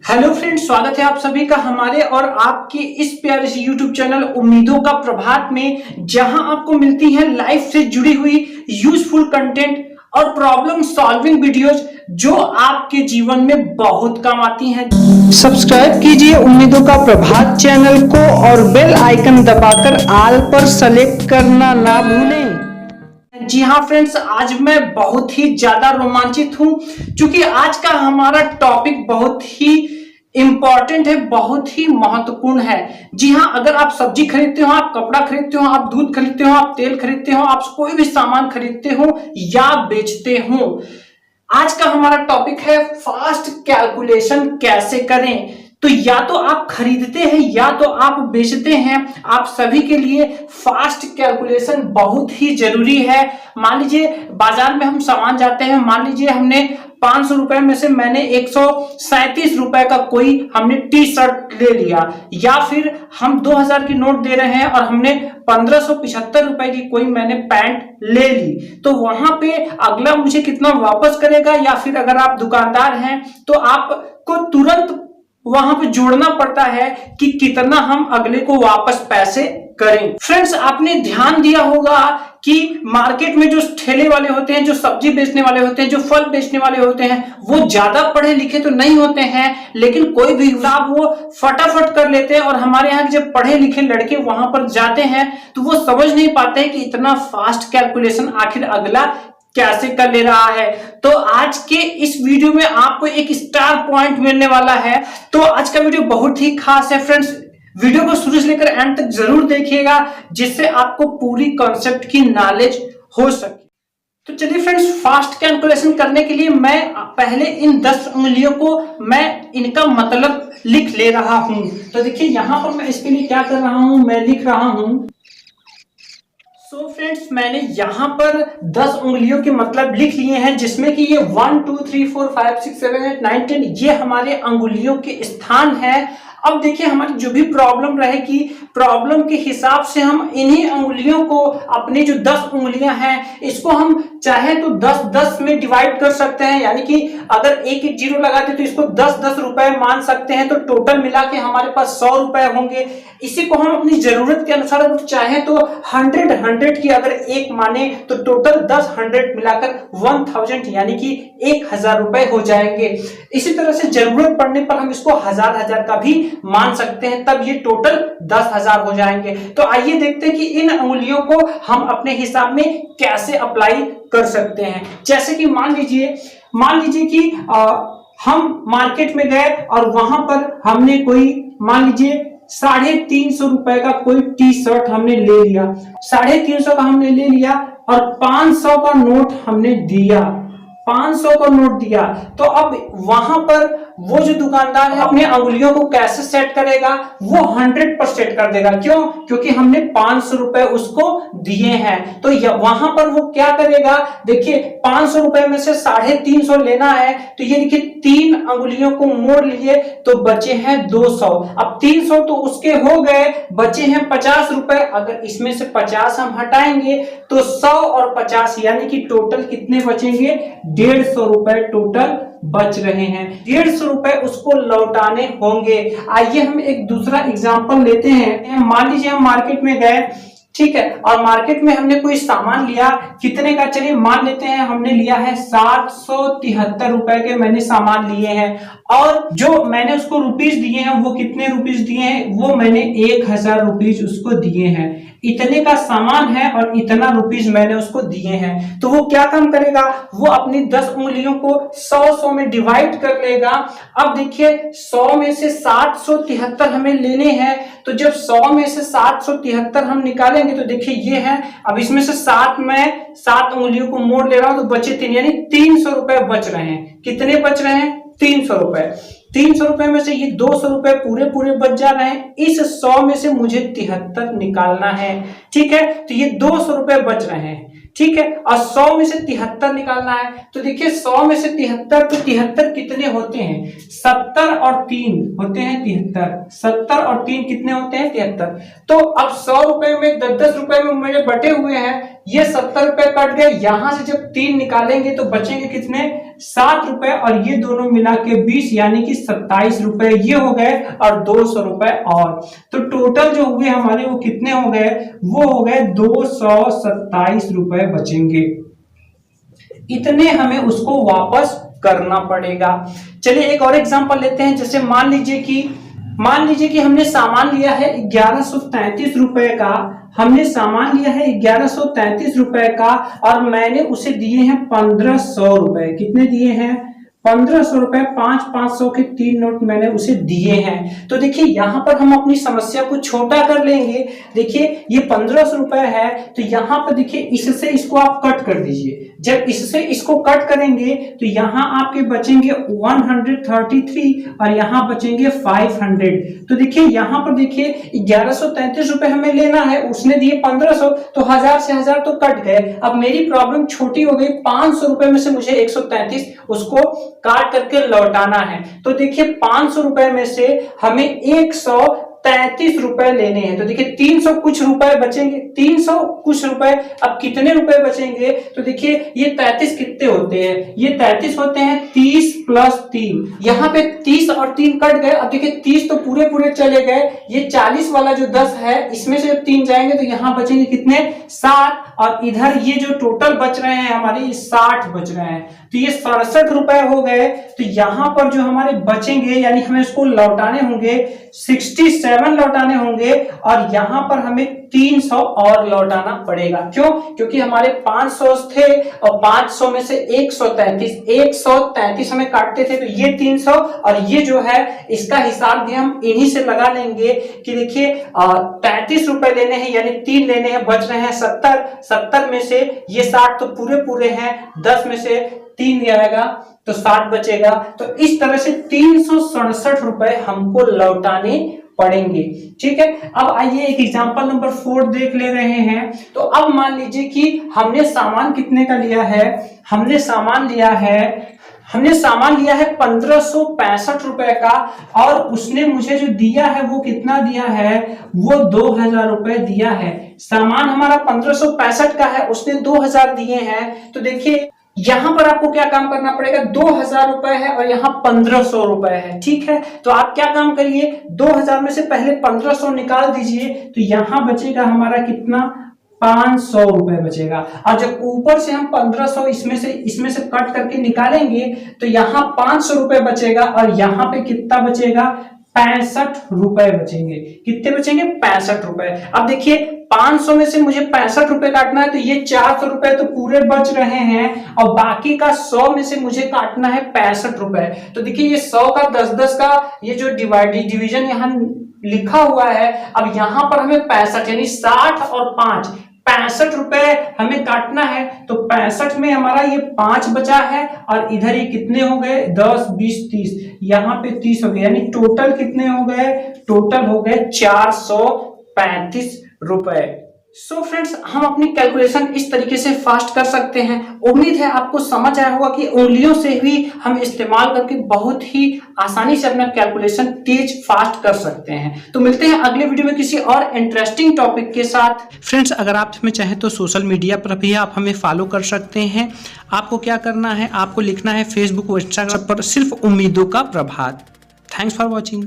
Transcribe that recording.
Hello friends, स्वागत है आप सभी का हमारे और आपके इस प्यारे से यूट्यूब चैनल उम्मीदों का प्रभात में, जहां आपको मिलती है लाइफ से जुड़ी हुई यूजफुल कंटेंट और प्रॉब्लम सॉल्विंग वीडियोस जो आपके जीवन में बहुत काम आती हैं। सब्सक्राइब कीजिए उम्मीदों का प्रभात चैनल को और बेल आइकन दबाकर ऑल पर सेलेक्ट करना ना भूलें। जी हाँ फ्रेंड्स, आज मैं बहुत ही ज्यादा रोमांचित हूं क्योंकि आज का हमारा टॉपिक बहुत ही इंपॉर्टेंट है, बहुत ही महत्वपूर्ण है। जी हाँ, अगर आप सब्जी खरीदते हो, आप कपड़ा खरीदते हो, आप दूध खरीदते हो, आप तेल खरीदते हो, आप कोई भी सामान खरीदते हो या बेचते हो, आज का हमारा टॉपिक है फास्ट कैलकुलेशन कैसे करें। तो या तो आप खरीदते हैं या तो आप बेचते हैं, आप सभी के लिए फास्ट कैलकुलेशन बहुत ही जरूरी है। मान लीजिए बाजार में हम सामान जाते हैं, मान लीजिए हमने 500 रुपए में से मैंने 137 रुपए का कोई हमने टी शर्ट ले लिया, या फिर हम 2000 की नोट दे रहे हैं और हमने 1575 रुपए की कोई मैंने पैंट ले ली, तो वहां पे अगला मुझे कितना वापस करेगा, या फिर अगर आप दुकानदार हैं तो आपको तुरंत वहां पे जोड़ना पड़ता है कि कितना हम अगले को वापस पैसे करें। फ्रेंड्स, आपने ध्यान दिया होगा कि मार्केट में जो ठेले वाले होते हैं, जो सब्जी बेचने वाले होते हैं, जो फल बेचने वाले होते हैं, वो ज्यादा पढ़े लिखे तो नहीं होते हैं, लेकिन कोई भी हिसाब वो फटाफट कर लेते हैं। और हमारे यहाँ जब पढ़े लिखे लड़के वहां पर जाते हैं तो वो समझ नहीं पाते हैं कि इतना फास्ट कैलकुलेशन आखिर अगला कैसे कर ले रहा है। तो आज के इस वीडियो में आपको एक स्टार पॉइंट मिलने वाला है। तो आज का वीडियो बहुत ही खास है फ्रेंड्स, वीडियो को शुरू से लेकर एंड तक जरूर देखिएगा, जिससे आपको पूरी कॉन्सेप्ट की नॉलेज हो सके। तो चलिए फ्रेंड्स, फास्ट कैलकुलेशन करने के लिए मैं पहले इन 10 उंगलियों को मैं इनका मतलब लिख ले रहा हूं। तो देखिए यहां पर मैं इसके लिए क्या कर रहा हूं, मैं लिख रहा हूं। सो फ्रेंड्स, मैंने यहाँ पर 10 उंगलियों के मतलब लिख लिए हैं, जिसमें कि ये 1 2 3 4 5 6 7 8 9 10 ये हमारे अंगुलियों के स्थान है। अब देखिए हमारी जो भी प्रॉब्लम रहेगी, प्रॉब्लम के हिसाब से हम इन्हीं उंगलियों को, अपनी जो 10 उंगलियां हैं, इसको हम चाहे तो 10-10 में डिवाइड कर सकते हैं। यानी कि अगर एक एक जीरो लगाते तो इसको 10-10 रुपए मान सकते हैं, तो टोटल मिला के हमारे पास 100 रुपए होंगे। इसी को हम अपनी जरूरत के अनुसार अगर चाहे तो 100 की अगर एक माने तो टोटल 10 मिलाकर 1000 यानी कि 1000 रुपए हो जाएंगे। इसी तरह से जरूरत पड़ने पर हम इसको हजार का भी मान सकते हैं, तब ये टोटल 10,000 हो जाएंगे। तो आइए देखते हैं कि इन उंगलियों को हम अपने हिसाब में कैसे अप्लाई कर सकते हैं। जैसे कि मान लीजिए कि हम मार्केट में गए और वहां पर हमने कोई, मान लीजिए 350 रुपए का कोई टी शर्ट हमने ले लिया, 350 का हमने ले लिया और 500 का नोट हमने दिया, 500 का नोट दिया। तो अब वहां पर वो जो दुकानदार है अपने अंगुलियों को कैसे सेट करेगा, वो 100 पर सेट कर देगा। क्यों? क्योंकि हमने 500 रुपए उसको दिए हैं। तो वहां पर वो क्या करेगा, देखिए 500 रुपए में से 350 लेना है, तो ये देखिए 3 अंगुलियों को मोड़ लिए तो बचे हैं 200। अब 300 तो उसके हो गए, बचे हैं 50 रुपए। अगर इसमें से 50 हम हटाएंगे तो 100 और 50 यानी कि टोटल कितने बचेंगे, 150 रुपए टोटल बच रहे हैं। 150 रुपए उसको लौटाने होंगे। आइए हम एक दूसरा एग्जांपल लेते हैं। मान लीजिए हम मार्केट में गए, ठीक है, और मार्केट में हमने कोई सामान लिया, कितने का, चलिए मान लेते हैं हमने लिया है 773 रुपए के मैंने सामान लिए हैं, और जो मैंने उसको रुपीस दिए हैं वो कितने रुपीस दिए हैं, वो मैंने 1000 रुपीस उसको दिए हैं। इतने का सामान है और इतना रुपीस मैंने उसको दिए हैं। तो वो क्या काम करेगा, वो अपनी 10 उंगलियों को 100 में डिवाइड कर लेगा। अब देखिए 100 में से 773 हमें लेने हैं, तो जब 100 में से 773 हम निकालेंगे तो देखिए ये है, अब इसमें से 7 उंगलियों को मोड़ ले रहा हूं तो बचे 3, यानी 300 रुपए बच रहे हैं। कितने बच रहे हैं, 300 रुपए। 300 रुपए में से ये 200 रुपए पूरे बच जा रहे हैं। इस 100 में से मुझे 73 निकालना है, ठीक है, तो ये 200 रुपए बच रहे हैं, ठीक है, और 100 में से 73 निकालना है। तो देखिए 100 में से 73, तो 73 कितने होते हैं, 70 और 3 होते हैं 73, 70 और 3 कितने होते हैं, 73। तो अब 100 रुपए में 10-10 रुपए में मेरे बटे हुए हैं, ये 70 रुपए कट गए, यहां से जब 3 निकालेंगे तो बचेंगे कितने 7 रुपए, और ये दोनों मिला के 20 यानी कि 27 रुपए ये हो गए, और 200 रुपए और, तो टोटल जो हुए हमारे वो कितने हो गए, वो हो गए 227 रुपए बचेंगे। इतने हमें उसको वापस करना पड़ेगा। चलिए एक और एग्जांपल लेते हैं। जैसे मान लीजिए कि हमने सामान लिया है 1133 रुपए का, हमने सामान लिया है 1133 रुपए का, और मैंने उसे दिए हैं 1500 रुपए। कितने दिए हैं 1500 रुपए, 500 के 3 नोट मैंने उसे दिए हैं। तो देखिए यहां पर हम अपनी समस्या को छोटा कर लेंगे। देखिए ये 1500 रुपए है, तो यहां पर देखिए इससे इसको आप कट कर दीजिए। जब इससे इसको कट करेंगे तो यहां आपके बचेंगे 133 और यहां बचेंगे 500। तो देखिए यहां पर देखिए 1133 रुपए हमें लेना है, उसने दिए 1500, तो 1000 से 1000 तो कट गए। अब मेरी प्रॉब्लम छोटी हो गई, 500 रुपए में से मुझे 133 उसको काट करके लौटाना है। तो देखिए 500 रुपए में से हमें 133 रुपए लेने हैं। तो देखिए 300 कुछ रुपए बचेंगे, 300 कुछ रुपए। अब कितने रुपए बचेंगे, तो देखिए ये 33 कितने होते हैं, ये 33 होते हैं 30 प्लस 3। यहाँ पे 30 और 3 कट गए। अब देखिए 30 तो पूरे चले गए, ये 40 वाला जो 10 है इसमें से 3 जाएंगे तो यहाँ बचेंगे कितने 60, और इधर ये जो टोटल बच रहे हैं हमारे 60 बच रहे हैं। तो ये 67 रुपए हो गए। तो यहां पर जो हमारे बचेंगे यानी हमें इसको लौटाने होंगे 67 लौटाने होंगे, और यहां पर हमें 300 और लौटाना पड़ेगा। क्यों, क्योंकि हमारे 500 थे और 500 में से 133 हमें काटते थे, तो ये 300 और ये जो है इसका हिसाब भी हम इन्हीं से लगा लेंगे कि देखिए 33 रुपए लेने हैं यानी 3 लेने हैं, बच रहे हैं 70 में से ये 60 तो पूरे हैं, 10 में से 3 जाएगा तो 60 बचेगा। तो इस तरह से 367 रुपए हमको लौटाने पड़ेंगे। ठीक है, अब आइए एक एग्जांपल नंबर 4 देख ले रहे हैं। तो अब मान लीजिए कि हमने सामान कितने का लिया है, हमने सामान लिया है 1565 रुपए का, और उसने मुझे जो दिया है वो कितना दिया है, वो 2000 रुपए दिया है। सामान हमारा 1565 का है, उसने 2000 दिए हैं। तो देखिए यहां पर आपको क्या काम करना पड़ेगा, 2000 रुपए है और यहाँ 1500 रुपए है। ठीक है, तो आप क्या काम करिए, 2000 में से पहले 1500 निकाल दीजिए, तो यहां बचेगा हमारा कितना 500 रुपए बचेगा। और जब ऊपर से हम 1500 इसमें से कट करके निकालेंगे तो यहाँ 500 रुपए बचेगा, और यहाँ पे कितना बचेगा 65 रुपए बचेंगे। कितने बचेंगे 65 रुपए। अब देखिए 500 में से मुझे 65 रुपए काटना है, तो ये 400 रुपए तो पूरे बच रहे हैं, और बाकी का 100 में से मुझे काटना है 65 रुपए। तो देखिए ये 100 का 10-10 का ये जो डिवीजन यहाँ लिखा हुआ है, अब यहाँ पर हमें 65 यानी 60 और 5 65 रुपए हमें काटना है। तो 65 में हमारा ये 5 बचा है, और इधर ये कितने हो गए 10 20 30, यहाँ पे 30 हो गए, यानी टोटल कितने हो गए, टोटल हो गए 435 रुपए। सो फ्रेंड्स, हम अपनी कैलकुलेशन इस तरीके से फास्ट कर सकते हैं। उम्मीद है आपको समझ आया होगा कि उंगलियों से भी हम इस्तेमाल करके बहुत ही आसानी से अपना कैलकुलेशन तेज फास्ट कर सकते हैं। तो मिलते हैं अगले वीडियो में किसी और इंटरेस्टिंग टॉपिक के साथ। फ्रेंड्स, अगर आप हमें चाहें तो सोशल मीडिया पर भी आप हमें फॉलो कर सकते हैं। आपको क्या करना है, आपको लिखना है फेसबुक और इंस्टाग्राम पर सिर्फ उम्मीदों का प्रभात। Thanks for watching.